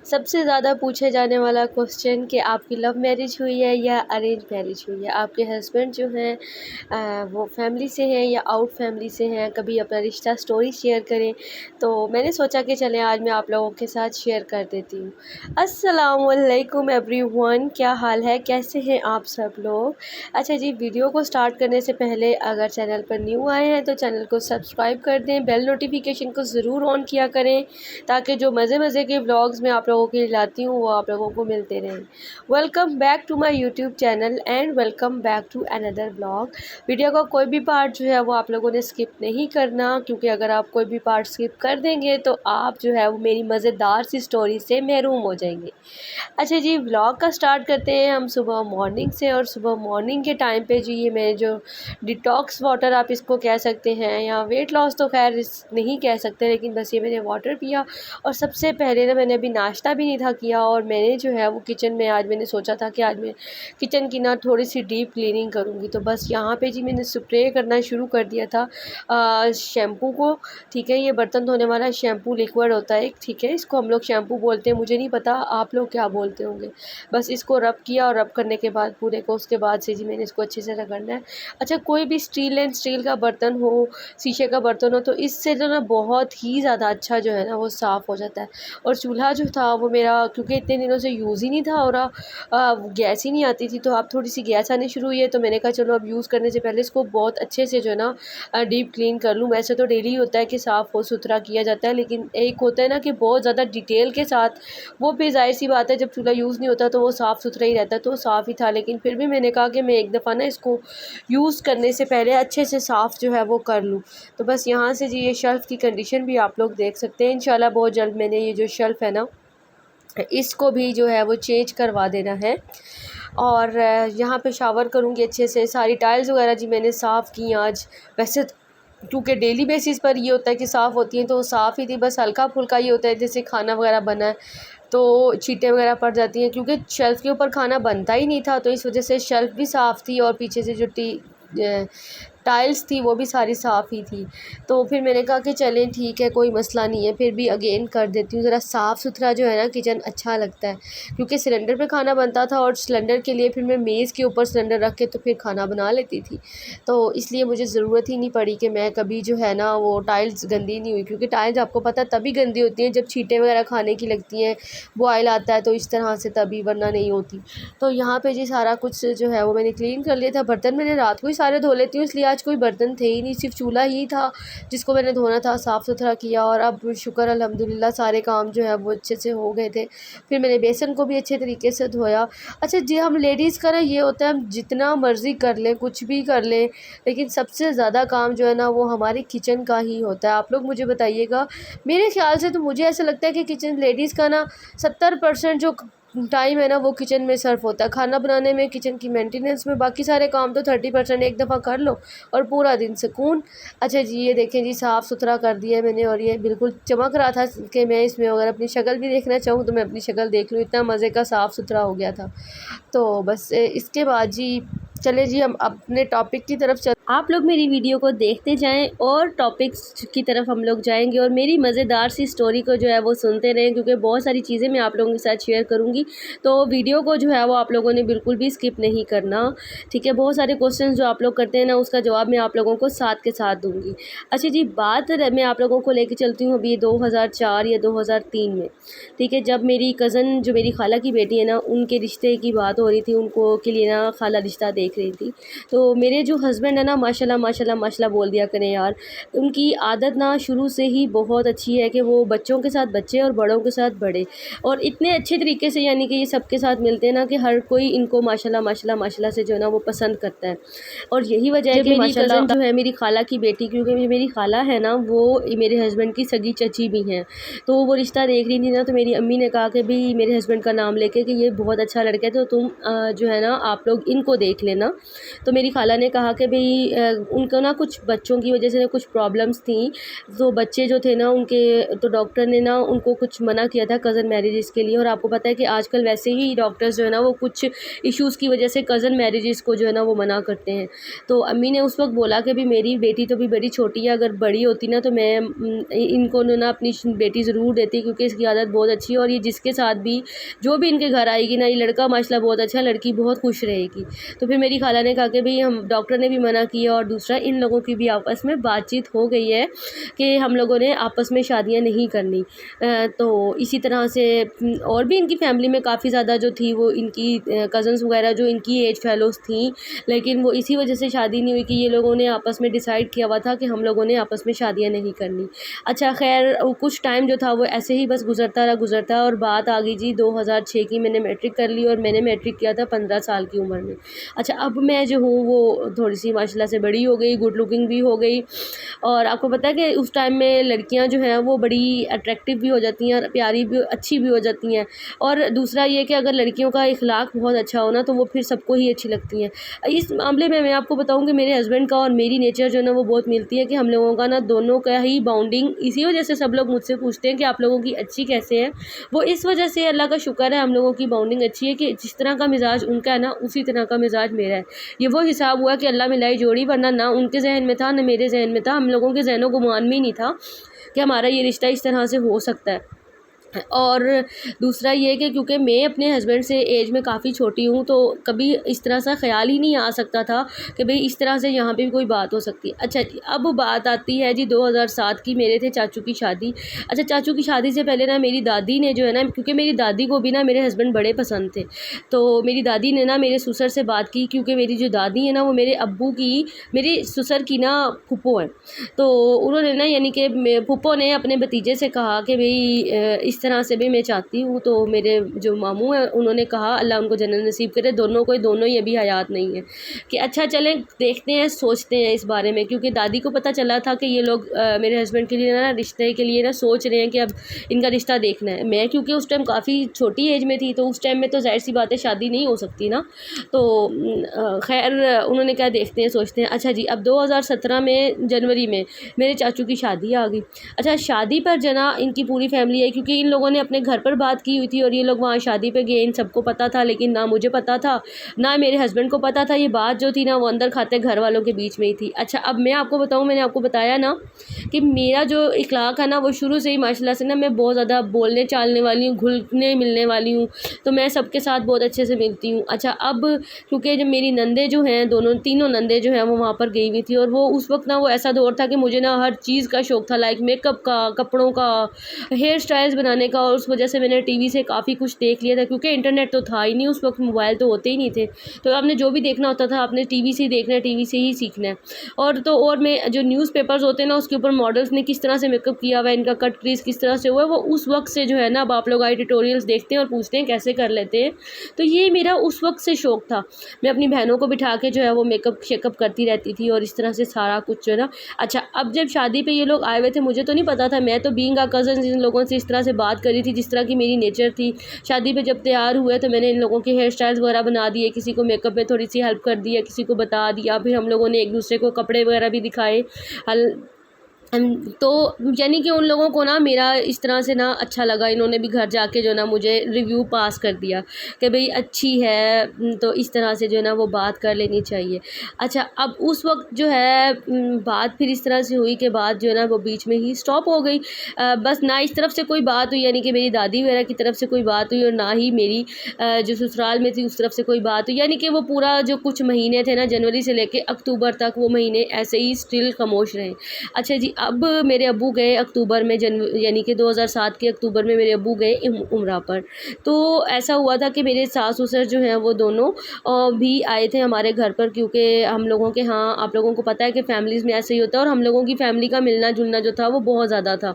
सबसे ज़्यादा पूछा जाने वाला क्वेश्चन कि आपकी लव मैरिज हुई है या अरेंज मैरिज हुई है। आपके हस्बैंड जो हैं वो फैमिली से हैं या आउट फैमिली से हैं, कभी अपना रिश्ता स्टोरी शेयर करें। तो मैंने सोचा कि चलें आज मैं आप लोगों के साथ शेयर कर देती हूँ। अस्सलामुअलैकुम एवरीवन, क्या हाल है, कैसे हैं आप सब लोग। अच्छा जी, वीडियो को स्टार्ट करने से पहले अगर चैनल पर न्यू आए हैं तो चैनल को सब्सक्राइब कर दें, बेल नोटिफिकेशन को ज़रूर ऑन किया करें ताकि जो मज़े के व्लॉग्स मैं आप लोगों के लिए लाती हूँ वो आप लोगों को मिलते रहें। Welcome back to my YouTube channel and welcome back to another vlog. Video का कोई भी पार्ट जो है वो आप लोगों ने स्किप नहीं करना, क्योंकि अगर आप कोई भी पार्ट स्किप कर देंगे तो आप जो है वो मेरी मज़ेदार सी स्टोरी से महरूम हो जाएंगे। अच्छा जी, व्लॉग का स्टार्ट करते हैं हम सुबह मॉर्निंग से। और सुबह मॉर्निंग के टाइम पे जी ये मैं जो डिटॉक्स वाटर आप इसको कह सकते हैं, या वेट लॉस तो खैर नहीं कह सकते, लेकिन बस ये मैंने वाटर पिया। और सबसे पहले ना मैंने अभी नाश्ता भी नहीं था किया, और मैंने जो है वो किचन में आज मैंने सोचा था कि आज मैं किचन की ना थोड़ी सी डीप क्लीनिंग करूँगी। तो बस यहाँ पे जी मैंने स्प्रे करना शुरू कर दिया था शैम्पू को। ठीक है, ये बर्तन धोने वाला शैम्पू लिक्विड होता है, ठीक है, इसको हम लोग शैम्पू बोलते हैं, मुझे नहीं पता आप लोग क्या बोलते होंगे। बस इसको रब किया, और रब करने के बाद पूरे को उसके बाद से जी मैंने इसको अच्छे से रगड़ना है। अच्छा, कोई भी स्टील का बर्तन हो, शीशे का बर्तन हो, तो इससे जो ना बहुत ही ज़्यादा अच्छा जो है ना वो साफ़ हो जाता है। और चूल्हा जो था वो मेरा, क्योंकि इतने दिनों से यूज़ ही नहीं था और गैस ही नहीं आती थी, तो अब थोड़ी सी गैस आनी शुरू हुई है। तो मैंने कहा चलो अब यूज़ करने से पहले इसको बहुत अच्छे से जो है ना डीप क्लीन कर लूँ। वैसे तो डेली होता है कि साफ़ हो सुथरा किया जाता है, लेकिन एक होता है ना कि बहुत ज़्यादा डिटेल के साथ, वो भी ज़ाहिर सी बात है जब चूल्हा यूज़ नहीं होता तो वो साफ़ सुथरा ही रहता है, तो साफ़ ही था। लेकिन फिर भी मैंने कहा कि मैं एक दफ़ा ना इसको यूज़ करने से पहले अच्छे से साफ़ जो है वो कर लूँ। तो बस यहाँ से जी ये शेल्फ़ की कंडीशन भी आप लोग देख सकते हैं। इंशाल्लाह बहुत जल्द मैंने ये जो शेल्फ़ है ना इसको भी जो है वो चेंज करवा देना है। और यहाँ पे शावर करूँगी अच्छे से। सारी टाइल्स वगैरह जी मैंने साफ़ की आज। वैसे क्योंकि डेली बेसिस पर ये होता है कि साफ़ होती हैं तो साफ़ ही थी, बस हल्का फुल्का ये होता है जैसे खाना वगैरह बना है तो छींटे वगैरह पड़ जाती हैं, क्योंकि शेल्फ़ के ऊपर खाना बनता ही नहीं था, तो इस वजह से शेल्फ़ भी साफ़ थी और पीछे से जो टाइल्स थी वो भी सारी साफ़ ही थी। तो फिर मैंने कहा कि चलें ठीक है, कोई मसला नहीं है, फिर भी अगेन कर देती हूँ। ज़रा साफ़ सुथरा जो है ना किचन अच्छा लगता है, क्योंकि सिलेंडर पे खाना बनता था और सिलेंडर के लिए फिर मैं मेज़ के ऊपर सिलेंडर रख के तो फिर खाना बना लेती थी। तो इसलिए मुझे ज़रूरत ही नहीं पड़ी कि मैं कभी जो है ना वो टाइल्स गंदी नहीं हुई, क्योंकि टाइल्स आपको पता है तभी गंदी होती हैं जब छींटे वगैरह खाने की लगती हैं, बॉयल आता है तो इस तरह से, तभी, वरना नहीं होती। तो यहाँ पे जी सारा कुछ जो है वो मैंने क्लीन कर लिया था। बर्तन मैंने रात को ही सारे धो लेती हूँ, इसलिए आज कोई बर्तन थे ही नहीं, सिर्फ चूल्हा ही था जिसको मैंने धोना था, साफ़ सुथरा किया। और अब शुक्र अल्हम्दुलिल्लाह सारे काम जो है वो अच्छे से हो गए थे। फिर मैंने बेसन को भी अच्छे तरीके से धोया। अच्छा जी, हम लेडीज़ का ना ये होता है, हम जितना मर्ज़ी कर लें, कुछ भी कर लें, लेकिन सबसे ज़्यादा काम जो है ना वो हमारी किचन का ही होता है। आप लोग मुझे बताइएगा, मेरे ख़्याल से तो मुझे ऐसा लगता है कि किचन लेडीज़ का ना 70% जो टाइम है ना वो किचन में सर्व होता है, खाना बनाने में, किचन की मेंटेनेंस में। बाकी सारे काम तो 30% एक दफ़ा कर लो और पूरा दिन सुकून। अच्छा जी, ये देखें जी साफ़ सुथरा कर दिया है मैंने, और ये बिल्कुल चमक रहा था कि मैं इसमें अगर अपनी शक्ल भी देखना चाहूँ तो मैं अपनी शक्ल देख लूँ, इतना मज़े का साफ़ सुथरा हो गया था। तो बस इसके बाद जी चले जी हम अपने टॉपिक की तरफ आप लोग मेरी वीडियो को देखते जाएं और टॉपिक्स की तरफ हम लोग जाएंगे, और मेरी मज़ेदार सी स्टोरी को जो है वो सुनते रहें, क्योंकि बहुत सारी चीज़ें मैं आप लोगों के साथ शेयर करूंगी। तो वीडियो को जो है वो आप लोगों ने बिल्कुल भी स्किप नहीं करना, ठीक है। बहुत सारे क्वेश्चन जो आप लोग करते हैं ना उसका जवाब मैं आप लोगों को साथ के साथ दूँगी। अच्छा जी, बात मैं आप लोगों को लेकर चलती हूँ अभी 2004 या 2003 में, ठीक है, जब मेरी कज़न जो मेरी खाला की बेटी है ना उनके रिश्ते की बात हो रही थी, उनको के लिए ना खाला रिश्ता देख रही थी। तो मेरे जो हस्बैंड है ना, माशाल्लाह माशाल्लाह माशाल्लाह बोल दिया करें यार, उनकी आदत ना शुरू से ही बहुत अच्छी है कि वो बच्चों के साथ बच्चे और बड़ों के साथ बड़े, और इतने अच्छे तरीके से, यानी कि ये सबके साथ मिलते हैं ना कि हर कोई इनको माशाल्लाह माशाल्लाह माशाल्लाह से जो है ना वो पसंद करता है। और यही वजह है कि मेरी कज़न जो है मेरी खाला की बेटी, क्योंकि मेरी खाला है ना वो मेरे हस्बैंड की सगी चची भी हैं, तो वो रिश्ता देख रही थी ना, तो मेरी अम्मी ने कहा कि भाई मेरे हस्बैंड का नाम लेके कि ये बहुत अच्छा लड़का है, तो तुम जो है ना आप लोग इनको देख लेना। तो मेरी खाला ने कहा कि भाई उनको ना कुछ बच्चों की वजह से ना कुछ प्रॉब्लम्स थी। तो बच्चे जो थे ना उनके, तो डॉक्टर ने ना उनको कुछ मना किया था कज़न मैरिजेज़ के लिए। और आपको पता है कि आजकल वैसे ही डॉक्टर्स जो है ना वो कुछ इश्यूज़ की वजह से कज़न मैरिजेज़ को जो है ना वो मना करते हैं। तो अम्मी ने उस वक़्त बोला कि अभी मेरी बेटी तो अभी बड़ी छोटी है, अगर बड़ी होती ना तो मैं इनको ना अपनी बेटी ज़रूर देती, क्योंकि इसकी आदत बहुत अच्छी है और ये जिसके साथ भी जो भी इनके घर आएगी ना, ये लड़का माशाल्लाह बहुत अच्छा है, लड़की बहुत खुश रहेगी। तो फिर मेरी खाला ने कहा कि भई हम, डॉक्टर ने भी मना किया और दूसरा इन लोगों की भी आपस में बातचीत हो गई है कि हम लोगों ने आपस में शादियाँ नहीं करनी। तो इसी तरह से और भी इनकी फैमिली में काफ़ी ज़्यादा जो थी वो इनकी कज़न्स वगैरह जो इनकी एज फेलोज़ थी, लेकिन वो इसी वजह से शादी नहीं हुई कि ये लोगों ने आपस में डिसाइड किया हुआ था कि हम लोगों ने आपस में शादियाँ नहीं करनी। अच्छा ख़ैर कुछ टाइम जो था वो ऐसे ही बस गुज़रता और बात आ गई जी 2006 की। मैंने मैट्रिक कर ली और मैंने मैट्रिक किया था 15 साल की उम्र में। अच्छा, अब मैं जो हूँ वो थोड़ी-सी माशाल्लाह से बड़ी हो गई, गुड लुकिंग भी हो गई। और आपको पता है कि उस टाइम में लड़कियां जो हैं वो बड़ी अट्रैक्टिव भी हो जाती हैं और प्यारी भी, अच्छी भी हो जाती हैं। और दूसरा ये कि अगर लड़कियों का इखलाक बहुत अच्छा हो ना तो वो फिर सबको ही अच्छी लगती हैं। इस मामले में मैं आपको बताऊं कि मेरे हस्बैंड का और मेरी नेचर जो है ना वो बहुत मिलती है, कि हम लोगों का ना दोनों का ही बाउंडिंग, इसी वजह से सब लोग मुझसे पूछते हैं कि आप लोगों की अच्छी कैसे है। वो इस वजह से, अल्लाह का शुक्र है, हम लोगों की बाउंडिंग अच्छी है कि जिस तरह का मिजाज उनका है ना उसी तरह का मिजाज मेरा है। ये वो हिसाब हुआ कि अल्लाह मिलाई जोड़ी, वरना ना उनके जहन में था ना मेरे जहन में था। हम लोगों के जहनों गुमान में ही नहीं था कि हमारा ये रिश्ता इस तरह से हो सकता है। और दूसरा ये कि क्योंकि मैं अपने हस्बैंड से एज में काफ़ी छोटी हूँ, तो कभी इस तरह सा ख़्याल ही नहीं आ सकता था कि भाई इस तरह से यहाँ पे भी कोई बात हो सकती है। अच्छा जी, अब बात आती है जी 2007 की। मेरे थे चाचू की शादी। अच्छा, चाचू की शादी से पहले ना मेरी दादी ने जो है ना, क्योंकि मेरी दादी को भी ना मेरे हस्बैंड बड़े पसंद थे, तो मेरी दादी ने ना मेरे ससुर से बात की, क्योंकि मेरी जो दादी है ना वो मेरे अब्बू की, मेरी ससुर की ना फूफो है। तो उन्होंने ना, यानी कि फूफो ने अपने भतीजे से कहा कि भाई इस तरह से भी मैं चाहती हूँ। तो मेरे जो मामू हैं उन्होंने कहा, अल्लाह उनको जन्नत नसीब करे, दोनों ही अभी हयात नहीं है, कि अच्छा चलें देखते हैं, सोचते हैं इस बारे में। क्योंकि दादी को पता चला था कि ये लोग मेरे हस्बैंड के लिए ना रिश्ते के लिए ना सोच रहे हैं कि अब इनका रिश्ता देखना है। मैं क्योंकि उस टाइम काफ़ी छोटी एज में थी, तो उस टाइम में तो ज़ाहिर सी बात है शादी नहीं हो सकती ना। तो खैर उन्होंने कहा देखते हैं, सोचते हैं। अच्छा जी, अब 2017 में जनवरी में मेरे चाचू की शादी आ गई। अच्छा, शादी पर जना इनकी पूरी फैमिली है, क्योंकि इन लोगों ने अपने घर पर बात की हुई थी और ये लोग वहाँ शादी पे गए। इन सबको पता था, लेकिन ना मुझे पता था ना मेरे हस्बैंड को पता था। ये बात जो थी ना वो अंदर खाते घर वालों के बीच में ही थी। अच्छा, अब मैं आपको बताऊँ, मैंने आपको बताया ना कि मेरा जो इखलाक है ना वो शुरू से ही माशाल्लाह से ना, मैं बहुत ज़्यादा बोलने चालने वाली हूँ, घुलने मिलने वाली हूँ, तो मैं सबके साथ बहुत अच्छे से मिलती हूँ। अच्छा, अब क्योंकि जब मेरी नंदे जो हैं, तीनों नंदे जो हैं वो वहाँ पर गई हुई थी, और वो उस वक्त ना वो ऐसा दौर था कि मुझे ना हर चीज़ का शौक़ था, लाइक मेकअप का, कपड़ों का, हेयर स्टाइल्स बनाने का। और उस वजह से मैंने टीवी से काफ़ी कुछ देख लिया था, क्योंकि इंटरनेट तो था ही नहीं उस वक्त, मोबाइल तो होते ही नहीं थे। तो आपने जो भी देखना होता था आपने टीवी से ही देखना है, टीवी से ही सीखना है। और मैं जो न्यूज़पेपर्स होते हैं ना उसके ऊपर मॉडल्स ने किस तरह से मेकअप किया हुआ है, इनका कट क्रीज किस तरह से हुआ है, वो उस वक्त से जो है ना, अब आप लोग आई ट्यूटोरियल्स देखते हैं और पूछते हैं कैसे कर लेते हैं। तो ये मेरा उस वक्त से शौक़ था। मैं अपनी बहनों को बिठा के जो है वो मेकअप शेकअप करती रहती थी और इस तरह से सारा कुछ जो है ना। अच्छा, अब जब शादी पे ये लोग आए हुए थे, मुझे तो नहीं पता था, मैं तो बीइंग अ कज़न इन लोगों से इस तरह से बात करी थी जिस तरह की मेरी नेचर थी। शादी पे जब तैयार हुए तो मैंने इन लोगों के हेयर स्टाइल्स वगैरह बना दिए, किसी को मेकअप में थोड़ी सी हेल्प कर दिया, किसी को बता दिया, फिर हम लोगों ने एक दूसरे को कपड़े वगैरह भी दिखाए। तो यानी कि उन लोगों को ना मेरा इस तरह से ना अच्छा लगा। इन्होंने भी घर जाके जो ना मुझे रिव्यू पास कर दिया कि भाई अच्छी है, तो इस तरह से जो है ना वो बात कर लेनी चाहिए। अच्छा, अब उस वक्त जो है बात फिर इस तरह से हुई कि बात जो है ना वो बीच में ही स्टॉप हो गई। बस ना इस तरफ से कोई बात हुई, यानी कि मेरी दादी वगैरह की तरफ से कोई बात हुई, और ना ही मेरी जो ससुराल में थी उस तरफ से कोई बात हुई। यानी कि वो पूरा जो कुछ महीने थे ना, जनवरी से लेके अक्टूबर तक, वो महीने ऐसे ही स्टिल खामोश रहे। अच्छा जी, अब मेरे अब्बू गए अक्टूबर में, यानी कि 2007 के अक्टूबर में मेरे अब्बू गए उम्रा पर। तो ऐसा हुआ था कि मेरे सास ससुर जो हैं वो दोनों भी आए थे हमारे घर पर, क्योंकि हम लोगों के यहाँ, आप लोगों को पता है कि फैमिलीज़ में ऐसे ही होता है, और हम लोगों की फैमिली का मिलना जुलना जो था वो बहुत ज़्यादा था।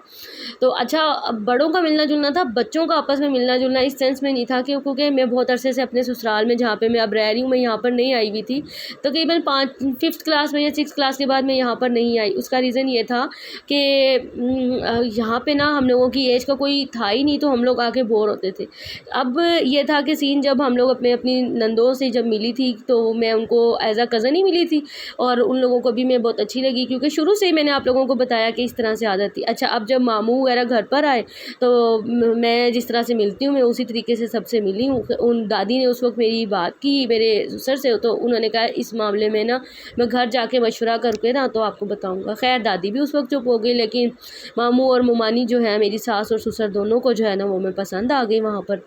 तो अच्छा, बड़ों का मिलना जुलना था, बच्चों का आपस में मिलना जुलना इस सेंस में नहीं था कि क्योंकि मैं बहुत अरसे से अपने ससुराल में, जहाँ पे मैं अब रह रही हूँ, मैं यहाँ पर नहीं आई हुई थी। तकरीबन 5th क्लास में या 6th क्लास के बाद मैं यहाँ पर नहीं आई। उसका रीज़न ये था कि यहाँ पे ना हम लोगों की एज का कोई था ही नहीं, तो हम लोग आके बोर होते थे। अब ये था कि सीन जब हम लोग अपनी नंदों से जब मिली थी, तो मैं उनको एज़ अ कज़न ही मिली थी और उन लोगों को भी मैं बहुत अच्छी लगी, क्योंकि शुरू से ही मैंने आप लोगों को बताया कि इस तरह से आदत थी। अच्छा, अब जब मामू वगैरह घर पर आए तो मैं जिस तरह से मिलती हूँ मैं उसी तरीके से सबसे मिली हूँ। उन दादी ने उस वक्त मेरी बात की मेरे ससुर से, तो उन्होंने कहा इस मामले में ना मैं घर जाके मशवरा करके ना तो आपको बताऊँगा। खैर दादी भी उस वक्त चुप हो गई, लेकिन मामू और मुमानी जो है, मेरी सास और ससुर दोनों को जो है ना वो मैं पसंद आ गई वहाँ पर।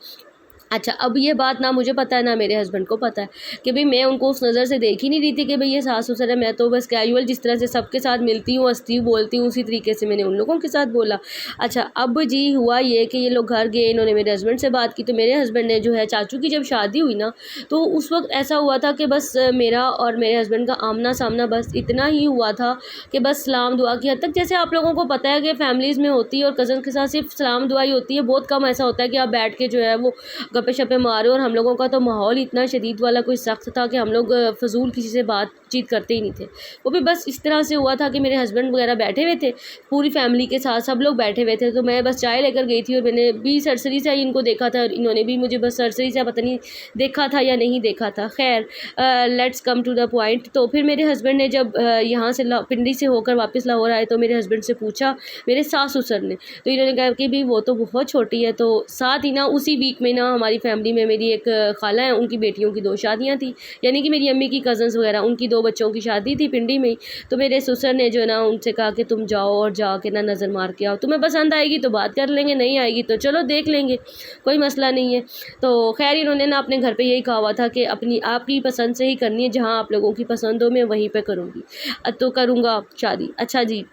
अच्छा, अब ये बात ना मुझे पता है ना मेरे हस्बैंड को पता है कि भई मैं उनको उस नज़र से देख ही नहीं रही थी कि भई ये सास-ससुर है। मैं तो बस कैजुअल जिस तरह से सबके साथ मिलती हूँ, हँसती हूँ, बोलती हूँ, उसी तरीके से मैंने उन लोगों के साथ बोला। अच्छा, अब जी हुआ ये कि ये लोग घर गए, इन्होंने मेरे हस्बैंड से बात की, तो मेरे हस्बैंड ने जो है चाचू की जब शादी हुई ना, तो उस वक़्त ऐसा हुआ था कि बस मेरा और मेरे हस्बैंड का आमना-सामना बस इतना ही हुआ था कि बस सलाम दुआ की हद तक, जैसे आप लोगों को पता है कि फैमिलीज़ में होती है और कज़न के साथ सिर्फ सलाम दुआ ही होती है। बहुत कम ऐसा होता है कि आप बैठ के जो है वो गप्पे-शप्पे मारो। और हम लोगों का तो माहौल इतना शदीद वाला कोई सख्त था कि हम लोग फ़ज़ूल किसी से बातचीत करते ही नहीं थे। वो भी बस इस तरह से हुआ था कि मेरे हस्बैंड वगैरह बैठे हुए थे, पूरी फैमिली के साथ सब लोग बैठे हुए थे, तो मैं बस चाय लेकर गई थी और मैंने भी सरसरी से ही इनको देखा था और इन्होंने भी मुझे बस सरसरी से पता नहीं देखा था या नहीं देखा था। खैर let's come to the point. तो फिर मेरे हस्बैंड ने जब यहाँ से पिंडी से होकर वापस लाहौर आए, तो मेरे हस्बैंड से पूछा मेरे सास-ससुर ने, तो इन्होंने कहा कि भी वो तो बहुत छोटी है। तो साथ ही ना उसी वीक में ना हमारी फैमिली में मेरी एक खाला है, उनकी बेटियों की 2 शादियाँ थी, यानी कि मेरी अम्मी की कज़न्स वगैरह, उनकी 2 बच्चों की शादी थी पिंडी में ही। तो मेरे ससुर ने जो है ना उनसे कहा कि तुम जाओ और जाके ना नज़र मार के आओ, तुम्हें पसंद आएगी तो बात कर लेंगे, नहीं आएगी तो चलो देख लेंगे, कोई मसला नहीं है। तो खैर इन्होंने ना अपने घर पे यही कहा हुआ था कि अपनी आपकी पसंद से ही करनी है, जहाँ आप लोगों की पसंद हो मैं वहीं पे करूँगी, तो करूँगा शादी। अच्छा जी,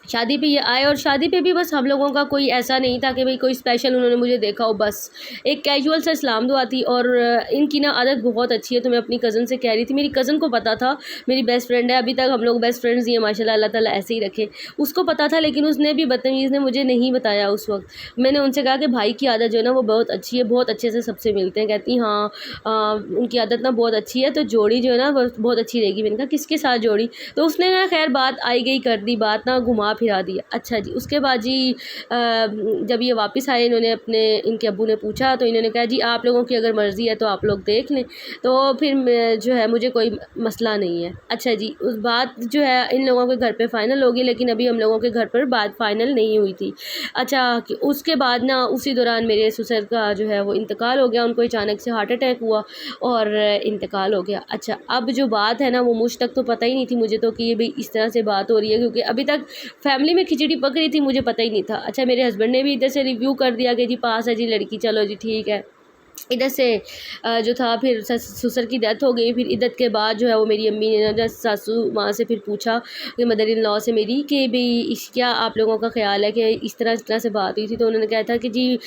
शादी पे ये आए और शादी पे भी बस हम लोगों का कोई ऐसा नहीं था कि भाई कोई स्पेशल उन्होंने मुझे देखा हो, बस एक कैजुअल सा सलाम दुआ थी। और इनकी ना आदत बहुत अच्छी है, तो मैं अपनी कज़न से कह रही थी, मेरी कज़न को पता था, मेरी बेस्ट फ्रेंड है, अभी तक हम लोग बेस्ट फ्रेंड्स ही हैं माशाल्लाह, अल्लाह ताला ऐसे ही रखे। उसको पता था, लेकिन उसने भी बदतमीज़ ने मुझे नहीं बताया उस वक्त। मैंने उनसे कहा कि भाई की आदत जो है ना वो बहुत अच्छी है, बहुत अच्छे से सबसे मिलते हैं। कहती हाँ उनकी आदत ना बहुत अच्छी है, तो जोड़ी जो है ना वो बहुत अच्छी रहेगी। मैंने कहा किसके साथ जोड़ी, तो उसने ना खैर बात आई गई कर दी, बात ना घुमा फिरा दिया। अच्छा जी, उसके बाद जी जब ये वापस आए, इन्होंने इनके अब्बू ने पूछा, तो इन्होंने कहा जी आप लोगों की अगर मर्ज़ी है तो आप लोग देख लें, तो फिर जो है मुझे कोई मसला नहीं है। अच्छा जी, उस बात जो है इन लोगों के घर पे फ़ाइनल होगी, लेकिन अभी हम लोगों के घर पर बात फ़ाइनल नहीं हुई थी। अच्छा, कि उसके बाद ना उसी दौरान मेरे ससुर का जो है वो इंतकाल हो गया, उनको अचानक से हार्ट अटैक हुआ और इंतकाल हो गया। अच्छा, अब जो बात है ना वो मुझ तक तो पता ही नहीं थी मुझे तो कि ये भी इस तरह से बात हो रही है, क्योंकि अभी तक फैमिली में खिचड़ी पक रही थी, मुझे पता ही नहीं था। अच्छा, मेरे हस्बैंड ने भी इधर से रिव्यू कर दिया कि जी पास है जी लड़की, चलो जी ठीक है। इधर से जो था फिर ससुर की डेथ हो गई। फिर इद्दत के बाद जो है वो मेरी अम्मी ने ना सासू माँ से फिर पूछा कि मदर इन लॉ से मेरी कि भाई क्या आप लोगों का ख्याल है कि इस तरह से बात हुई थी। तो उन्होंने कहा था कि जी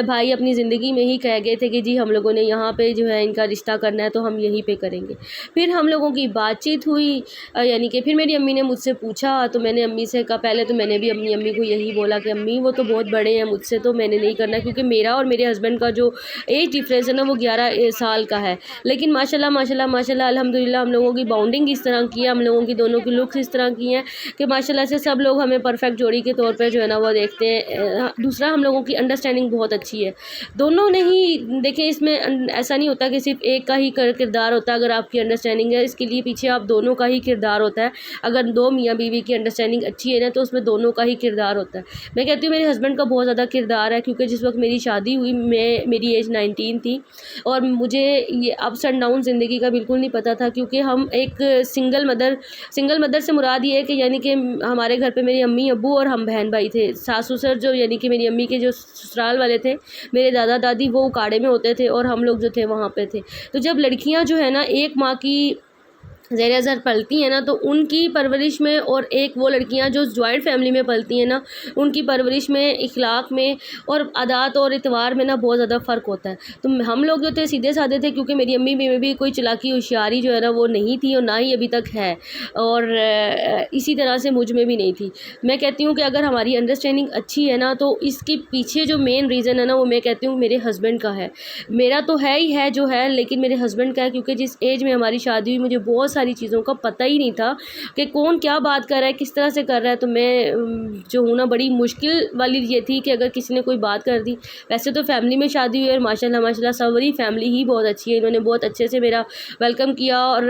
भाई अपनी ज़िंदगी में ही कह गए थे कि जी हम लोगों ने यहाँ पे जो है इनका रिश्ता करना है तो हम यहीं पे करेंगे। फिर हम लोगों की बातचीत हुई, यानी कि फिर मेरी अम्मी ने मुझसे पूछा, तो मैंने अम्मी से कहा, पहले तो मैंने भी अपनी अम्मी को यही बोला कि अम्मी वो तो बहुत बड़े हैं मुझसे, तो मैंने नहीं करना, क्योंकि मेरा और मेरे हस्बैंड का जो एज डिफरेंस है ना वो 11 साल का है। लेकिन माशाल्लाह माशाल्लाह माशाल्लाह अल्हम्दुलिल्लाह हम लोगों की बॉन्डिंग इस तरह की है, हम लोगों की दोनों की लुक्स इस तरह की हैं कि माशाल्लाह से सब लोग हमें परफेक्ट जोड़ी के तौर पे जो है ना वो देखते हैं। दूसरा, हम लोगों की अंडरस्टैंडिंग बहुत अच्छी है, दोनों ने ही देखें, इसमें ऐसा नहीं होता कि सिर्फ एक का ही किरदार होता है। अगर आपकी अंडरस्टैंडिंग है, इसके लिए पीछे आप दोनों का ही किरदार होता है। अगर 2 मियाँ बीवी की अंडरस्टैंडिंग अच्छी है ना तो उसमें दोनों का ही किरदार होता है। मैं कहती हूँ मेरे हस्बैंड का बहुत ज़्यादा किरदार है, क्योंकि जिस वक्त मेरी शादी हुई मेरी एज 19 थी और मुझे ये अप्स एंड डाउन ज़िंदगी का बिल्कुल नहीं पता था, क्योंकि हम एक सिंगल मदर से मुराद ये है कि यानी कि हमारे घर पे मेरी अम्मी अब्बू और हम बहन भाई थे। सास ससुर जो यानी कि मेरी अम्मी के जो ससुराल वाले थे, मेरे दादा दादी वो उकाड़े में होते थे और हम लोग जो थे वहाँ पे थे। तो जब लड़कियाँ जो है ना एक माँ की ज़ेर ज़र पलती हैं ना, तो उनकी परवरिश में, और एक वो लड़कियां जो जॉइंट फैमिली में पलती हैं ना, उनकी परवरिश में, इखलाक में और आदात और इतवार में ना बहुत ज़्यादा फ़र्क होता है। तो हम लोग जो थे सीधे साधे थे, क्योंकि मेरी अम्मी में भी कोई चालाकी होशियारी जो है ना वो नहीं थी और ना ही अभी तक है, और इसी तरह से मुझ में भी नहीं थी। मैं कहती हूँ कि अगर हमारी अंडरस्टैंडिंग अच्छी है ना, तो इसके पीछे जो मेन रीज़न है ना वो मैं कहती हूँ मेरे हस्बैंड का है। मेरा तो है ही है जो है, लेकिन मेरे हस्बैंड का है, क्योंकि जिस एज में हमारी शादी हुई मुझे बहुत सारी चीज़ों का पता ही नहीं था कि कौन क्या बात कर रहा है, किस तरह से कर रहा है। तो मैं जो हूँ ना, बड़ी मुश्किल वाली ये थी कि अगर किसी ने कोई बात कर दी। वैसे तो फैमिली में शादी हुई और माशाल्लाह माशाल्लाह सारी फैमिली ही बहुत अच्छी है। इन्होंने बहुत अच्छे से मेरा वेलकम किया और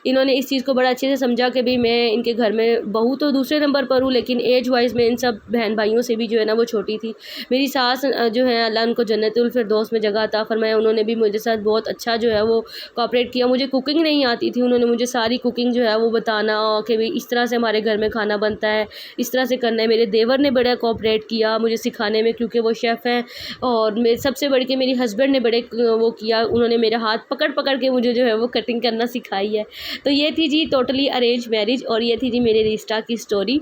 इन्होंने इस चीज़ को बड़ा अच्छे से समझा कि भाई मैं इनके घर में बहू तो दूसरे नंबर पर हूँ, लेकिन एज वाइज मैं इन सब बहन भाइयों से भी जो है ना वो छोटी थी। मेरी सास जो है अल्लाह उनको जन्नतुल फिरदौस में जगह अता फरमाए, उन्होंने भी मुझे साथ बहुत अच्छा जो है वो कोऑपरेट किया। मुझे कुकिंग नहीं आती थी, उन्होंने मुझे सारी कुकिंग जो है वो बताना कि भाई इस तरह से हमारे घर में खाना बनता है, इस तरह से करना है। मेरे देवर ने बड़ा कोऑपरेट किया मुझे सिखाने में, क्योंकि वो शेफ़ हैं। और मेरे सबसे बढ़ के मेरे हस्बैंड ने बड़े वो किया, उन्होंने मेरा हाथ पकड़ पकड़ के मुझे जो है वो कटिंग करना सिखाई है। तो ये थी जी टोटली अरेंज मैरिज और ये थी जी मेरे रिश्ता की स्टोरी।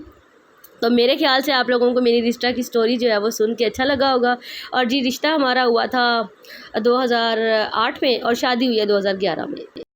तो मेरे ख्याल से आप लोगों को मेरी रिश्ता की स्टोरी जो है वो सुन के अच्छा लगा होगा। और जी रिश्ता हमारा हुआ था 2008 में और शादी हुई है 2011 में।